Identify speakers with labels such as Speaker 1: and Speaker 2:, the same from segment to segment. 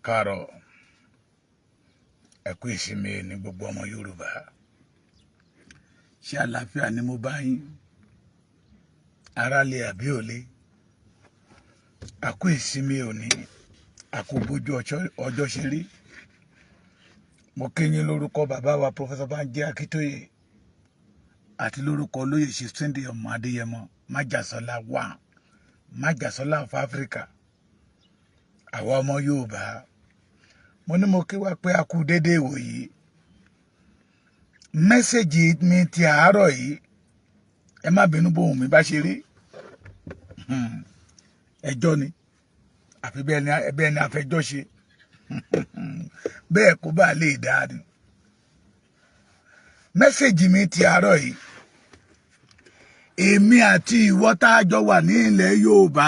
Speaker 1: káàárọ̀ ẹ kú ìsinmi ní gbogbo ọmọ Yorùbá. Ṣé àlàáfíà ni mo bá yín? Ará lé àbí òlé? A kú ìsinmi òní, a kú bójú ọjọ́ ṣe rí. Mo kí yín lórúkọ bàbá wa Professor Banji Akíntóyè àti lórúkọ olóyè Chief Sunday ọmọ Adéyẹmọ Májàsọ́lá wà Májàsọ́lá of Africa. Àwa ọmọ Yorùbá, mo ní mo kí wa pé a kú dédé ìwòyí. Mẹ́sẹ̀jì mi ti àárọ̀ yìí, ẹ má bínú bóhùn mi bá ṣe rí. Ẹjọ́ ni, àfi bẹ́ẹ̀ ni afẹjọ́ ṣe. Bẹ́ẹ̀ kó bá lè dáa ni. Mẹ́sẹ̀jì mi ti àárọ̀ yìí, èmi àti ìwọ tá a jọ wà ní ilẹ̀ Yorùbá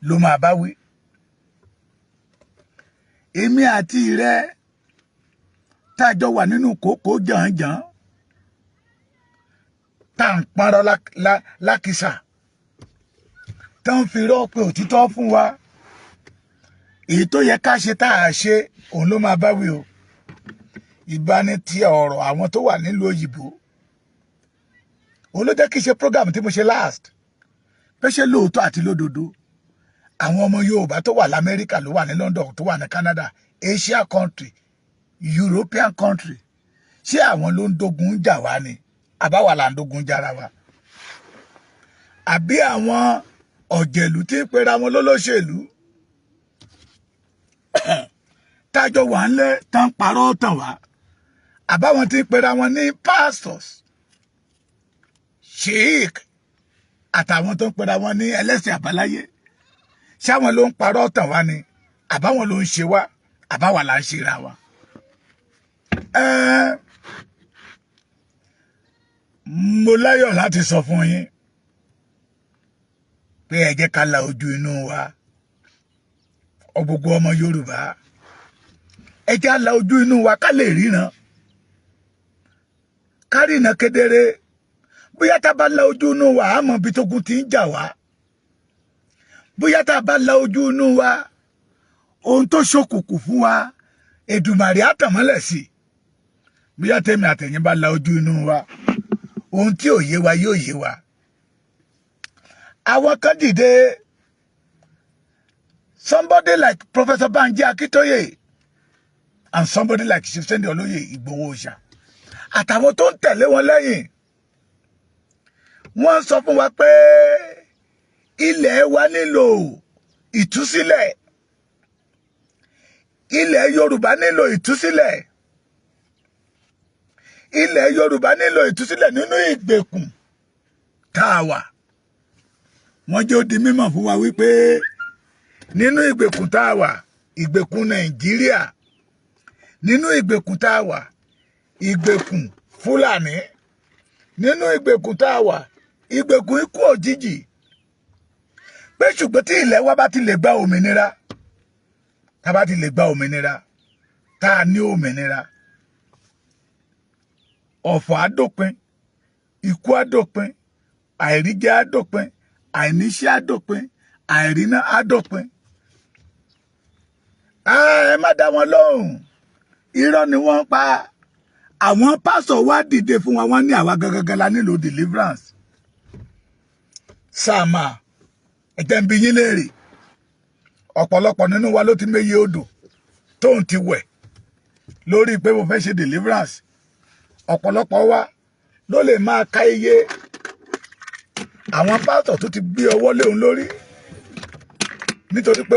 Speaker 1: ló máa bá wí. Èmi àti rẹ tá a jọ wà nínú kòkó jàǹjàǹ tá à ń parọ́ lákìsà tá ń fi rọ́ pé òtítọ́ fún wa. Èyí tó yẹ ká ṣe tá a ṣe, òun ló máa bá wí o. Ìbáni ti ọ̀rọ̀ àwọn tó wà nílùú òyìnbó, òun ló jẹ́ kí n ṣe program tí mo ṣe last pé ṣé lóòótọ́ àti lódodo àwọn ọmọ Yorùbá tó wà l'Amẹ́ríkà, ló wà ní London, tó wà ní Canada, Asia country, European country, ṣé àwọn ló ń dógun jà wá ni àbáwá là ń dógun jára wa? Àbí àwọn ọ̀jẹ̀lú tí ń pera wọn lólóṣèlú tájọ wà ń lé tán parọ́ tàn wá, àbáwọn tí ń pera wọn ní pastors, sheik àtàwọn tó ń pera wọn ní ẹlẹ́sìn àbáláyé, ṣáwọn ló ń parọ́ tàn wá ni àbáwọn ló ń ṣe wá, àbáwá là ń ṣera wa? Mo láyọ̀ láti sọ fún yín pé ẹ jẹ́ ká la ojú inú wa, gbogbo ọmọ Yorùbá, ẹ jẹ́ á la ojú inú wa ká lè ríran, ká ríran kedere. Bóyá tá bá la ojú inú wa, a mọ̀ bí tógun ti ń jà wá. Bóyá tá bá la ojú inú wa, ohun tó ṣókùnkùn fún wa, Èdùmàrè á tàn mọ́lẹ̀ sí. Bóyá tèmi àtẹ̀yin bá la ojú inú wa, ohun tí ò yé wa yóò yé wa. Àwọn kan dìde, somebody like Professor Banji Akíntóyè and somebody like Chief Sunday Olóyè Ìgbòho Òòṣà àtàwọn tó ń tẹ̀lé wọn lẹ́yìn, wọ́n sọ fún wa pé ilẹ̀ wa nílò ìtúsílẹ̀, ilẹ̀ Yorùbá nílò ìtúsílẹ̀, ilẹ̀ Yorùbá nílò ìtúsílẹ̀ nínú ìgbèkùn tá a wà. Wọ́n jẹ́ ó di mímọ̀ fún wa wípé nínú ìgbèkùn tá a wà, ìgbèkùn Nàìjíríà, nínú ìgbèkùn tá a wà, ìgbèkùn Fúlàní, nínú ìgbèkùn tá a wà, ìgbèkùn ikú òjijì, pé ṣùgbọ́n tí ilẹ̀ wa bá ti lè gba òmìnira, tá bá ti lè gba òmìnira, tá a ní òmìnira, ọ̀fọ̀ á dópin, ikú á dópin, àìríjẹ á dópin, àìníṣẹ́ á dópin, àìríná á dópin. Ẹ má dá wọn lóhùn, irọ́ ni wọ́n pa. Àwọn pásọ̀ wá dìde fún wa, wọ́n ní àwa gangan la nílò deliverance. Sáàmà ẹ̀jẹ̀ ń bi yín léèrè, ọ̀pọ̀lọpọ̀ nínú wa ló ti méye odò tóun ti wẹ̀ lórí pé mo fẹ́ ṣe deliverance. Ọ̀pọ̀lọpọ̀ wa ló lè máa ka iye àwọn pásọ̀ tó ti gbé ọwọ́ lé òun lórí nítorí pé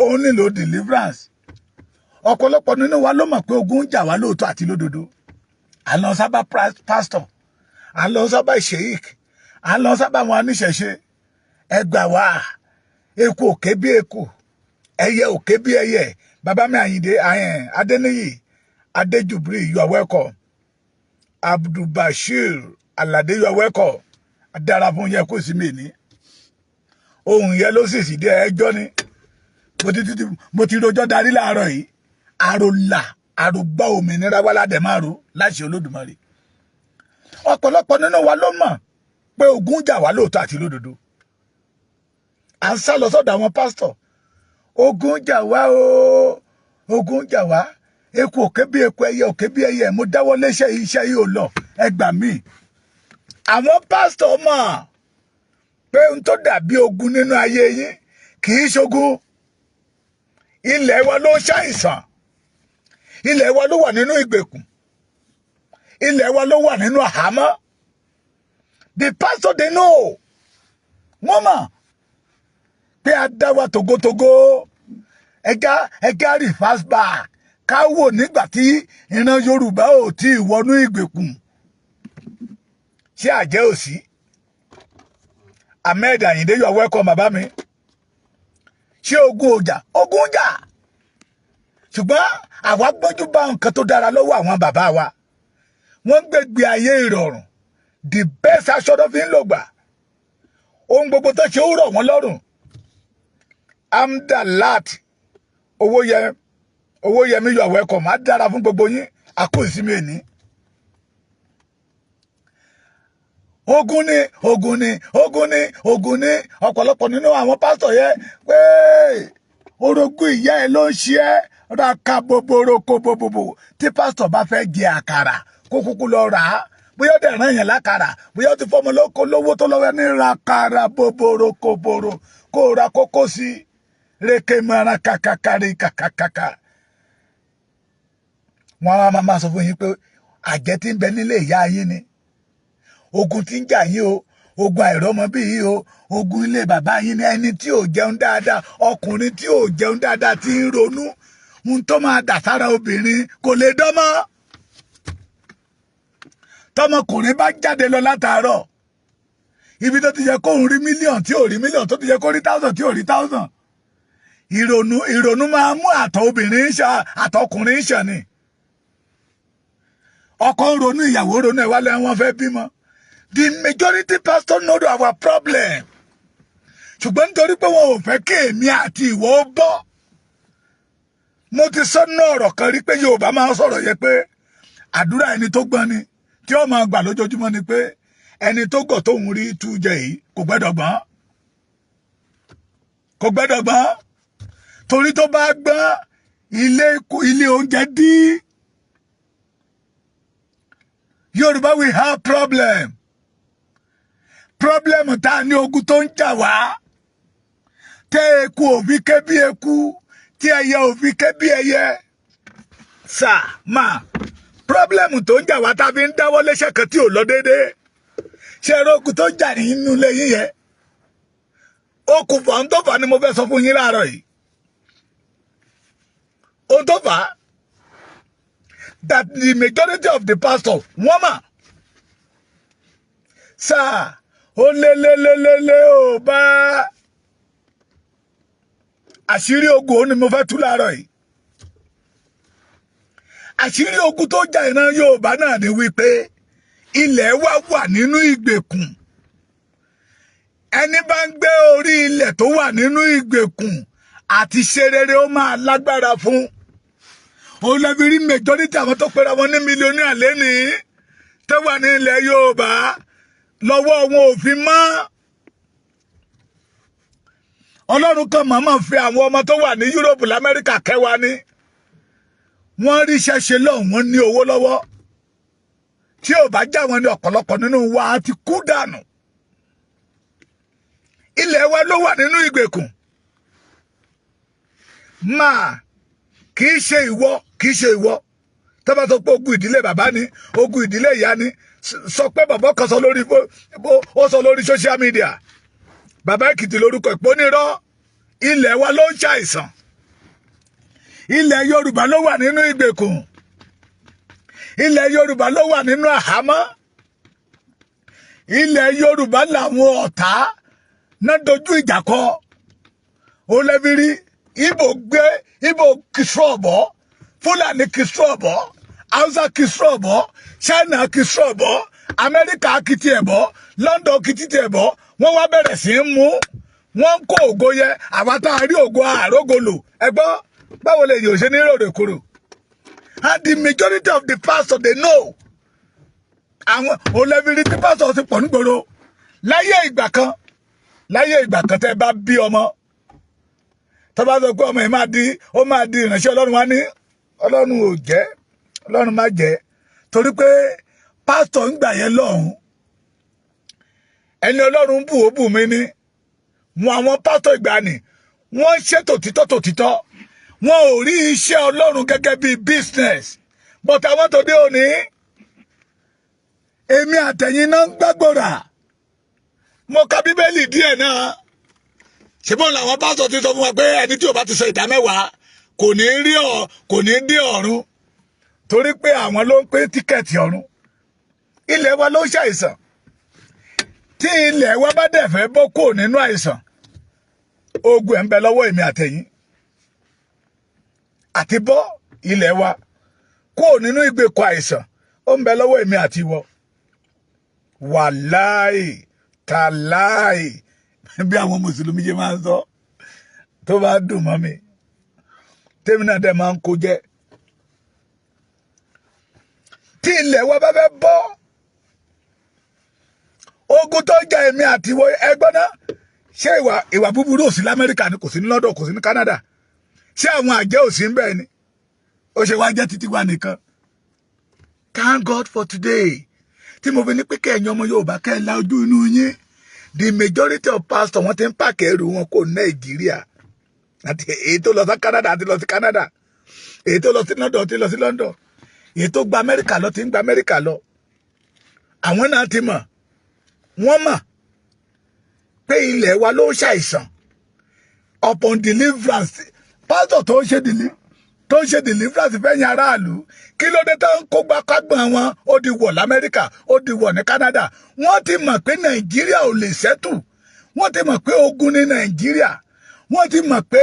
Speaker 1: òun nílò deliverance. Ọ̀pọ̀lọpọ̀ nínú wa ló mọ̀ pé ogun ń jà wá lóòótọ́ àti lódodo. À ń lọ sábà pastor, à ń lọ sábà sheik, à ń lọ sábà wọn aníṣẹ̀ṣe. Ẹ gbà wá, eku òkè bí eku, ẹyẹ òkè bí ẹyẹ. Bàbá mi Àyìndé Adéníyì Adéjùbírì, you are welcome. Abdulbashir Aládé, you are welcome. Dára fún yẹ kó sí mi ní. Ohun yẹn ló sì sí dé ẹjọ́ ni. Mo ti rojọ́ darí láàárọ̀ yìí. Àròlà àrògbà òmìnira wà ládẹ̀ márùn láṣẹ Olódùmarè. Ọ̀pọ̀lọpọ̀ nínú wa ló mọ̀ pé ogun jà wá lóòótọ́ àti lódodo. À ń sá lọ sọ́dọ̀ àwọn pásítọ̀, ogun jà wá o, ogun jà wá, eku òkè bí eku, ẹyẹ òkè bí ẹyẹ, mo dáwọ́ léṣẹ́ iṣẹ́ yìí ò lọ, ẹ gbà mí. Àwọn pásítọ̀ mọ̀ pé n tó dàbí ogun nínú ayé yín kì í ṣogun. Ilẹ̀ wa ló ṣàìsàn, ilẹ̀ wa ló wà nínú ìgbèkùn, ilẹ̀ wa ló wà nínú àhámọ́. The pastor they know, wọ́n mọ̀ pé a dá wa togotogo, ẹgá reverse back ká wò nígbà tí ìran Yorùbá ò tí ì wọnú ìgbèkùn. Ṣé àjẹ́ ò sí? Ahmed Ayinde, you are welcome bàbá mi. Ṣé ogun ọjà? Ogun jà. Ṣùgbọ́n àwa gbójú bá nǹkan tó dára lọ́wọ́ àwọn bàbá wa. Wọ́n gbégbé ayé ìrọ̀rùn. The best aṣọ tó fi ń lò gbà. Ohun gbogbo tó ṣe ó rọ̀ wọ́n lọ́rùn. Amdalat Owóyẹmí, you are welcome. Á dára fún gbogbo yín. Àkó ìsinmi ẹni. Ogun ni ọ̀pọ̀lọpọ̀ nínú àwọn pásítọ̀ yẹ pé orogún ìyá ẹ ló ń ṣe ẹ́ raka boboroko bobobo. Tí pásítọ̀ bá fẹ́ jẹ àkàrà kó kúkú lọ rà á, bóyá ó dẹ̀ rán yẹn lákàrà, bóyá ó ti fọmọ lóko lówó tó lọ́wọ́ ní rakara boboroko boro kó ra kókó sí reke mara kàkàkàrí kàkàkàkà. Wọ́n á máa sọ fún yín pé àjẹ́ tí ń bẹ nílé ìyá yín ni. Ogun tí ń jà yín o, ogun àìrọ́mọ bí yín o, ogun ilé bàbá yín ni. Ẹni tí ò jẹun dáadáa, ọkùnrin tí ò jẹun dáadáa tí ń ronú ohun tó máa dà sára obìnrin kò lè dánmọ́. Tọmọkùnrin bá jáde lọ látàárọ̀, ibi tó ti yẹ kó rí mílíọ̀n tí ò rí mílíọ̀n, tó ti yẹ kó rí táùsàn tí ò rí táùsàn. Ìrònú máa mú àtọ̀ obìnrin àtọkùnrin ṣàn ni. Ọkọ ń ronú, ìyàwó ronú, ẹ̀ wálé wọn fẹ́ bímọ. The majority pastor know our problem. Ṣùgbọ́n nítorí pé wọn ò fẹ́ kí èmi àti ìwọ bọ́. Mo ti sọ́nà ọ̀rọ̀ kan rí pé Yorùbá máa ń sọ̀rọ̀ yẹ pé àdúrà ẹni tó gbọ́n ni tí ó máa gbà lójoojúmọ́ ni pé ẹni tó gọ̀ tóun rí tú jẹ yìí kò gbọ́dọ̀ gbọ́n. Kò gbọ́dọ̀ gbọ́n. Torí tó bá gbọ́n ilé oúnjẹ dí. Yorùbá we have problem. Problem ta ni ogun tó ń jà wá. Tẹ́ eku òfi ké bí eku, tí ẹyẹ òfi ké bí ẹyẹ. Problem tó ń jà wá tá fi ń dáwọ́ léṣẹ́ kan tí ò lọ déédéé. Ṣé ogun tó ń jà nínú ilé yín yẹn? Okùnfà ń tó fà ni mo fẹ́ sọ fún yín láàárọ̀ yìí. Ohun tó fà that the majority of the pastors wọ́n mà. Ó lé ò bá àṣírí ogun òun ni mo fẹ́ tú láàárọ̀ yìí. Àṣírí ogun tó jà ìran Yorùbá náà ni wípé ilẹ̀ wa wà nínú ìgbèkùn. Ẹni bá ń gbé orí ilẹ̀ tó wà nínú ìgbèkùn àti ṣe rere ó máa lágbára fún. Òun lẹ́bi rí majority àwọn tó pera wọn ní mílíọ̀nìà lẹ́nìí tó wà ní ilẹ̀ Yorùbá lọ́wọ́ wọn ò fi mọ́. Ọlọ́run kan màmá fi àwọn ọmọ tó wà ní Europe l'Amẹ́ríkà kẹwàá ní. Wọ́n rí iṣẹ́ ṣe lọ́hùn, wọ́n ní owó lọ́wọ́. Tí ò bá já wọn ní ọ̀pọ̀lọpọ̀ nínú wa á ti kú dànù. Ilẹ̀ wa ló wà nínú ìgbèkùn. Kì í ṣe ìwọ. Tó bá sọ pé ogun ìdílé bàbá ni, ogun ìdílé ìyá ni, sọ pé bàbá kan sọ lórí social media. Bàbá Èkìtì lórúkọ ìpónírọ́. Ilẹ̀ wa ló ń ṣàìsàn. Ilẹ̀ Yorùbá ló wà nínú ìgbèkùn. Ilẹ̀ Yorùbá ló wà nínú àhámọ́. Ilẹ̀ Yorùbá làwọn ọ̀tá náà dojú ìjà kọ. Ó lẹ́bi rí Ìgbò kìsúrọ̀bọ̀, Fúlàní kìsúrọ̀bọ̀, Hausa kìsúrọ̀bọ̀, China kìsúrọ̀bọ̀, Amẹ́ríkà kìtì ẹ̀bọ̀, London kìtì ẹ̀bọ̀. Wọ́n wá bẹ̀rẹ̀ sí í mú. Wọ́n ń kó ògo yẹ, àwa tá a rí ògo àrógolo. Ẹgbọ́ báwo lè yòó ṣe ní ròrèkúrò? And the majority of the pastors they know. Àwọn olẹ́bìrì tí pásítọ̀ ti pọ̀ nígboro. Láyé ìgbà kan tẹ́ bá bí ọmọ. tó bá sọ pé ọmọ yìí máa di ìránṣẹ́ Ọlọ́run wá ní Ọlọ́run ò jẹ́ Ọlọ́run má jẹ́ torí pé pásítọ̀ ń gbà yẹn lọ́hùn ẹni Ọlọ́run bù ó bù mí ní wọn àwọn pásítọ̀ ìgbàanì wọ́n ṣètò tòtítọ́ wọn ò rí iṣẹ́ Ọlọ́run gẹ́gẹ́ bí business but àwọn tó dé òní èmi àtẹ̀yìn náà ń gbàgbọ́ra mo ka Bíbélì díẹ̀ náà ṣùgbọ́n làwọn pásítọ̀ ti sọ fún wa pé ẹni tí ò bá ti sọ ìdámẹ́wàá kò ní dé ọ̀run torí pé àwọn ló ń pín tíkẹ́ẹ̀tì ọ̀run ilẹ̀ wa ló ń ṣàìsàn tí ilẹ̀ wa bá dẹ̀ fẹ́ bọ́ kò nínú àìsàn ogun ẹ̀ ń bẹ lọ́wọ́ èmi àtẹ̀yìn àti bọ́ ilẹ̀ wa kò nínú ìgbèkùn àìsàn ó ń bẹ lọ́wọ́ èmi àti ìwọ wàláì tàláì bí àwọn mùsùlùmí ṣe máa ń sọ tó bá dùn mọ́ mi tèmi náà dẹ̀ máa ń kó jẹ́ tí ilẹ̀ wa bá fẹ́ bọ́ ogun tó jẹ́ èmi àti ìwọ ẹgbọ́n náà ṣé ìwà búburú ò sí l'Amẹ́ríkà ni kò sí ní London kò sí ní Canada ṣé àwọn àjẹ́ ò sí ń bẹ́ẹ̀ ni ó ṣe wá jẹ́ títí wa nìkan thank God for today tí mo fi ní pé kẹ́ẹ̀yàn ọmọ Yorùbá kẹ́ẹ̀ la ojú inú yín the majority of pastors wọ́n ti ń pàkẹ́ ẹrù wọn kò Nàìjíríà àti èyí tó lọ sí Canada àti lọ sí Canada èyí tó lọ sí London ti lọ sí London èyí tó gba Amẹ́ríkà lọ ti ń gba Amẹ́ríkà lọ àwọn náà ti mọ̀ wọ́n mọ̀ pé ilẹ̀ wa ló ń ṣàìsàn upon deliverance pastor tó ń ṣe deliverance fẹ́yìn aráàlú kí ló dé tó ń kó gbàkágbọ̀n wọn ó di wọ̀ l'Amẹ́ríkà ó di wọ̀ ní Canada wọ́n ti mọ̀ pé Nàìjíríà ò lè ṣẹ́tù wọ́n ti mọ̀ pé ogun ní Nàìjíríà wọ́n ti mọ̀ pé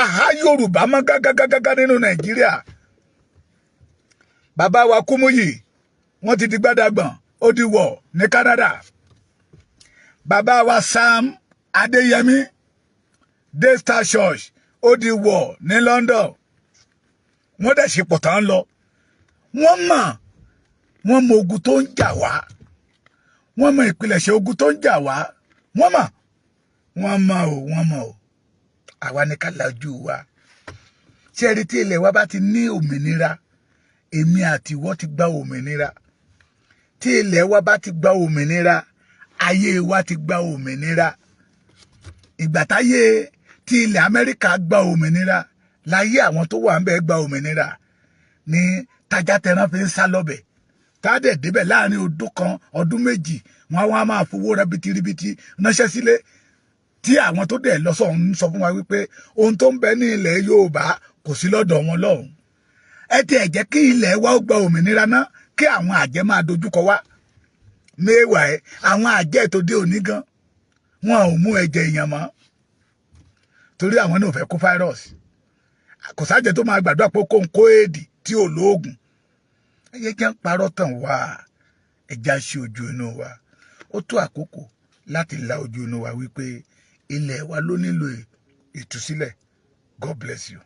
Speaker 1: àhá Yorùbá mọ́ gágágágá nínú Nàìjíríà bàbá wa Kúmúyì wọ́n ti di gbádàgbọ̀n ó di wọ̀ ní Canada bàbá wa Sam Adéyẹmí Daystar Church ó di wọ̀ ní London wọ́n dẹ̀ ṣe pọ̀ tán lọ wọ́n mọ ogun tó ń jà wá wọ́n mọ ìpilẹ̀ṣẹ̀ ogun tó ń jà wá wọ́n mọ̀ o àwa ní ká lajú wa ṣé ẹni tí ilẹ̀ wa bá ti ní òmìnira èmi àti ìwọ ti gba òmìnira tí ilẹ̀ wa bá ti gba òmìnira ayé wa ti gba òmìnira ìgbà táyé tí ilẹ̀ Amẹ́ríkà gba òmìnira láyé àwọn tó wà ń bẹ gba òmìnira ní tájá tẹran fi ń sá lọ́bẹ̀ tá dẹ̀ débẹ̀ láàrin ọdún kan ọdún méjì wọn á máa fowó rẹ bitiribiti ránṣẹ́ sílé tí àwọn tó dẹ̀ lọ sọ̀hún sọ fún wa wípé ohun tó ń bẹ ní ilẹ̀ Yorùbá kò sí lọ́dọ̀ wọn lọ́hùn ẹ ti ẹ̀ jẹ́ kí ilẹ̀ wa ó gba òmìnira náà kí àwọn àjẹ́ máa dojúkọ wá mẹ́wàá ẹ̀ àwọn àjẹ́ tó dé òní gan wọn ò mú ẹ̀jẹ̀ èèyàn mọ́ torí àwọn náà fẹ́ kó fáírọ́ọ̀sì kò sájẹ́ tó máa gbàdúrà pé kó ń kó èdè tí ò lóògùn ẹyẹ jẹ́ ń parọ́ tàn wá ẹja ṣe ojú inú wa ó tó àkókò láti la ojú inú wa wípé ilẹ̀ wa ló nílò ìtúsílẹ̀ God bless you.